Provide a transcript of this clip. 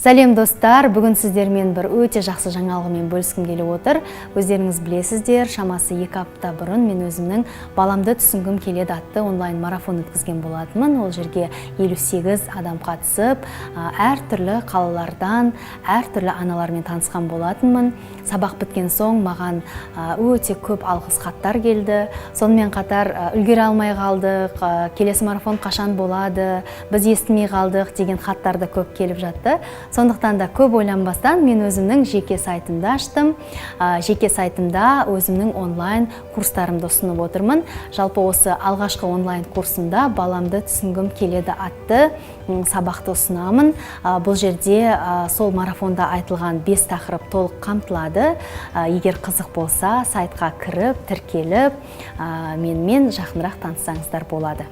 Сәлем достар, бүгін сіздермен бір өте жақсы жаңалығымен бөліскім келіп отыр. Өздеріңіз білесіздер, шамасы 2 апта бұрын мен өзімнің баламды түсінгім келеді атты онлайн марафон өткізген болатынмын. Ол жерге 58 адам қатысып, әртүрлі қалалардан, әртүрлі аналармен танысқан болатынмын. Сабақ біткен соң маған өте көп алғыс хаттар келді. Сонымен қатар үлгере алмай қалдық, келесі марафон қашан болады, біз естімей қалдық деген хаттар да көп келіп жатты. Сондықтан да көп ойланбастан мен өзімнің жеке сайтымды аштым. Жеке сайтымда өзімнің онлайн курстарымды ұсынып отырмын. Жалпы осы алғашқы онлайн курсымда баламды түсінгім келеді атты сабақты ұсынамын. Бұл жерде сол марафонда айтылған 5 тақырып толық қамтылады. Егер қызық болса, сайтқа кіріп, тіркеліп, менімен жақынырақ таныссаңыздар болады.